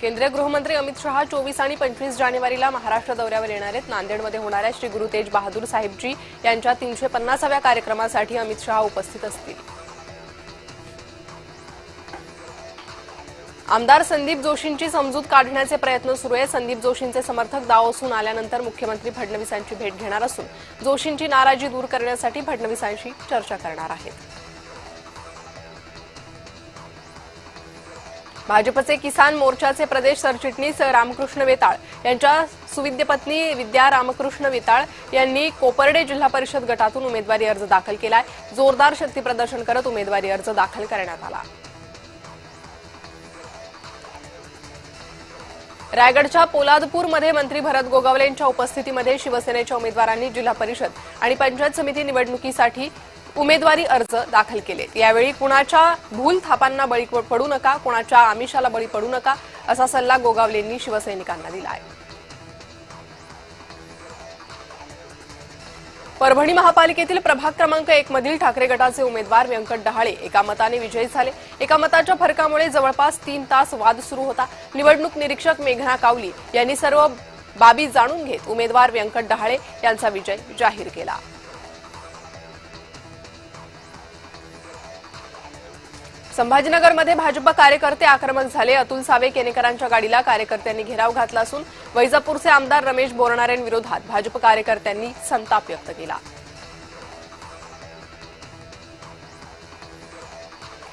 केंद्रीय गृहमंत्री अमित शहा 24 आणि 25 जानेवारीला महाराष्ट्र दौऱ्यावर येणार आहेत। नांदेडमध्ये होणाऱ्या श्री गुरु तेज बहादूर साहेबजी यांच्या 350व्या कार्यक्रमासाठी अमित शहा उपस्थित असतील। आमदार संदीप जोशींची समजूत काढण्याचे प्रयत्न सुरू आहे। संदीप जोशींचे समर्थक दावोसून आल्यानंतर मुख्यमंत्री फडणवीसांची भेट घेणार असून जोशींची नाराजी दूर करण्यासाठी फडणवीसांशी चर्चा करणार आहेत। भाजपचे किसान मोर्चाचे प्रदेश सरचिटणीस रामकृष्ण वेताळ यांच्या सुविद्य पत्नी विद्या रामकृष्ण वेताळ यांनी कोपर्डे जिल्हा परिषद गटातून उमेदवारी अर्ज दाखल केलाय। जोरदार शक्ती प्रदर्शन करत उमेदवारी अर्ज दाखल करण्यात आला। रायगडच्या पोलादपूरमध्ये मंत्री भरत गोगावले यांच्या उपस्थितीमध्ये शिवसेनेच्या उमेदवारांनी जिल्हा परिषद आणि पंचायत समिती निवडणुकीसाठी उमेदवारी अर्ज दाखल केले। यावेळी कुणाच्या भूल थापांना बळी पडू नका, कुणाच्या आमिषाला बळी पडू नका असा सल्ला गोगावलेंनी शिवसैनिकांना दिला आहे। परभणी महापालिकेतील प्रभाग क्रमांक 1 मधील ठाकरे गटाचे उमेदवार व्यंकट डहाळे एका मताने विजयी झाले। एका मताच्या फरकामुळे जवळपास 3 तास वाद सुरू होता। निवडणूक निरीक्षक मेघना कावली यांनी सर्व बाबी जाणून घेत उमेदवार व्यंकट डहाळे यांचा विजय जाहीर केला। संभाजीनगरमध्ये भाजप कार्यकर्ते आक्रमक झाले। अतुल सावे केनेकरांच्या गाडीला कार्यकर्त्यांनी घेराव घातला असून वैजापूरचे आमदार रमेश बोरणारेंविरोधात भाजप कार्यकर्त्यांनी संताप व्यक्त केला।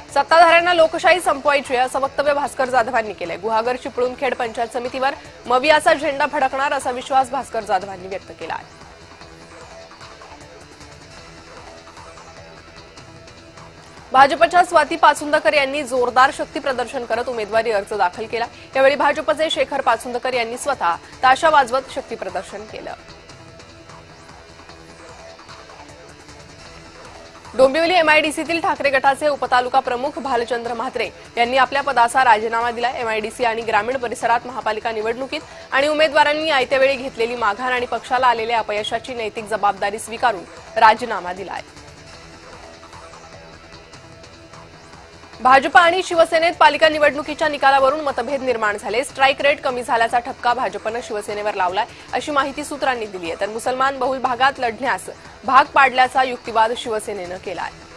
सत्ताधाऱ्यांना लोकशाही संपवायची असं वक्तव्य भास्कर जाधवांनी केलंय। गुहागर चिपळूणखेड पंचायत समितीवर मवियाचा झेंडा फडकणार असा विश्वास भास्कर जाधवांनी व्यक्त केला आहे। भाजपच्या स्वाती पाचुंदकर यांनी जोरदार शक्ती प्रदर्शन करत उमेदवारी अर्ज दाखल केला। यावेळी भाजपचे शेखर पाचुंदकर यांनी स्वतः ताशा वाजवत शक्ती प्रदर्शन केलं। डोंबिवली एमआयडीसीतील ठाकरे गटाचे उपतालुका प्रमुख भालचंद्र म्हात्रे यांनी आपल्या पदाचा राजीनामा दिला। एमआयडीसी आणि ग्रामीण परिसरात महापालिका निवडणुकीत आणि उमेदवारांनी आयत्यावेळी घेतलेली माघार आणि पक्षाला आलेल्या अपयशाची नैतिक जबाबदारी स्वीकारून राजीनामा दिला आहे। भाजप आणि शिवसेनेत पालिका निवडणुकीच्या निकालावरून मतभेद निर्माण झाले। स्ट्राईक रेट कमी झाल्याचा ठपका भाजपनं शिवसेनेवर लावलाय अशी माहिती सूत्रांनी दिली आहे। तर मुसलमान बहुल भागात लढण्यास भाग पाडल्याचा युक्तिवाद शिवसेनेनं केला आहे।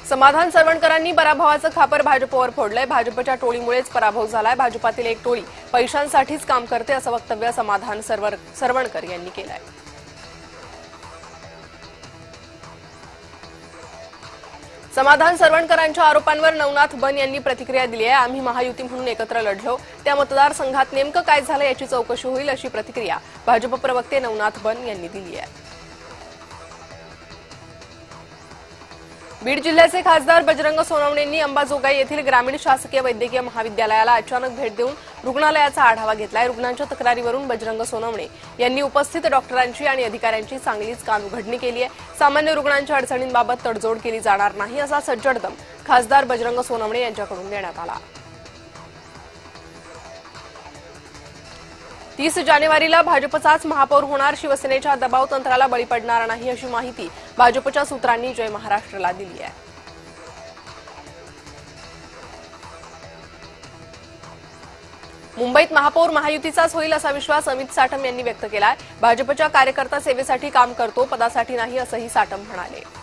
समाधान सरवणकरांनी पराभवाचं खापर भाजपवर फोडलंय। भाजपच्या टोळीमुळेच पराभव झालाय। भाजपातील एक टोळी पैशांसाठीच काम करते असं वक्तव्य समाधान सरवणकर यांनी केलंय। समाधान सरवणकरांच्या आरोपांवर नवनाथ बन यांनी प्रतिक्रिया दिली आहे। आम्ही महायुती म्हणून एकत्र लढलो, त्या मतदारसंघात नेमकं काय झालं याची चौकशी होईल अशी प्रतिक्रिया भाजप प्रवक्ते नवनाथ बन यांनी दिली आहे। बीड जिल्ह्याचे खासदार बजरंग सोनवणेंनी अंबाजोगाई येथील ग्रामीण शासकीय वैद्यकीय महाविद्यालयाला अचानक भेट देऊन रुग्णालयाचा आढावा घेतलाय। रुग्णांच्या तक्रारीवरून बजरंग सोनवणे यांनी उपस्थित डॉक्टरांची आणि अधिकाऱ्यांची चांगलीच कानउघडणी केली आहे। सामान्य रुग्णांच्या अडचणींबाबत तडजोड केली जाणार नाही असा सज्जड दम खासदार बजरंग सोनवणे यांच्याकडून देण्यात आला। 30 जानेवारीला भाजपचाच महापौर होणार। शिवसेनेच्या दबाव तंत्राला बळी पडणार नाही अशी माहिती भाजपच्या सूत्रांनी जय महाराष्ट्रला दिली आहे। मुंबईत महापौर महायुतीचाच होईल असा विश्वास अमित साटम यांनी व्यक्त केला आहे। भाजपच्या कार्यकर्ता सेवेसाठी काम करतो, पदासाठी नाही असंही साटम म्हणाले।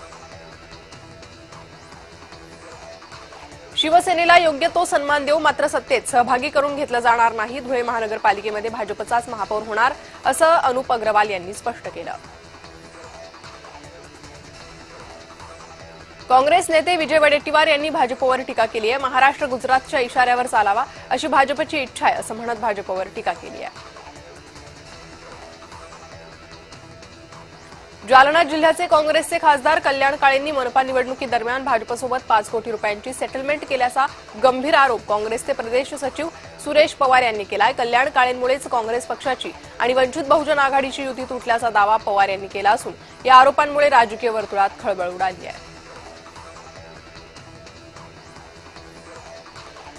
शिवसेनेला योग्य तो सन्मान देऊ, मात्र सत्तेत सहभागी करून घेतलं जाणार नाही। धुळे महानगरपालिकेमध्ये भाजपचाच महापौर होणार असं अनुप अग्रवाल यांनी स्पष्ट केलं। काँग्रेस नेते विजय वडेट्टीवार यांनी भाजपवर टीका केली आहे। महाराष्ट्र गुजरातच्या इशाऱ्यावर चालावा अशी भाजपची इच्छा आहे असं म्हणत भाजपवर टीका केली आहे। जालना जिल्ह्याचे काँग्रेसचे खासदार कल्याण काळेंनी मनपा निवडणुकीदरम्यान भाजपसोबत 5 कोटी रुपयांची सेटलमेंट केल्याचा गंभीर आरोप काँग्रेसचे प्रदेश सचिव सुरेश पवार यांनी केलाय। कल्याण काळेंमुळेच काँग्रेस पक्षाची आणि वंचित बहुजन आघाडीची युती तुटल्याचा दावा पवार यांनी केला असून या आरोपांमुळे राजकीय वर्तुळात खळबळ उडाली आहे।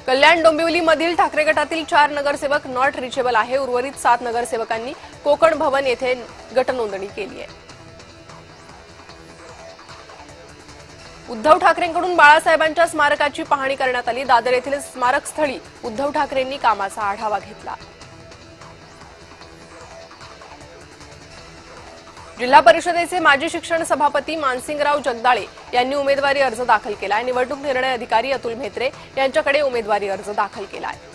कल्याण डोंबिवलीमधील ठाकरे गटातील 4 नगरसेवक नॉट रिचेबल आहे। उर्वरित 7 नगरसेवकांनी कोकण भवन येथे गटनोंदणी केली आहे। उद्धव ठाकरेंकडून बाळासाहेबांच्या स्मारकाची पाहणी करण्यात आली। दादर येथील स्मारक स्थळी उद्धव ठाकरेंनी कामाचा आढावा घेतला। जिल्हा परिषदेचे माजी शिक्षण सभापती मानसिंगराव जगदाळे यांनी उमेदवारी अर्ज दाखल केला आहे। निवडणूक निर्णय अधिकारी अतुल म्हेत्रे यांच्याकडे उमेदवारी अर्ज दाखल केला आहे।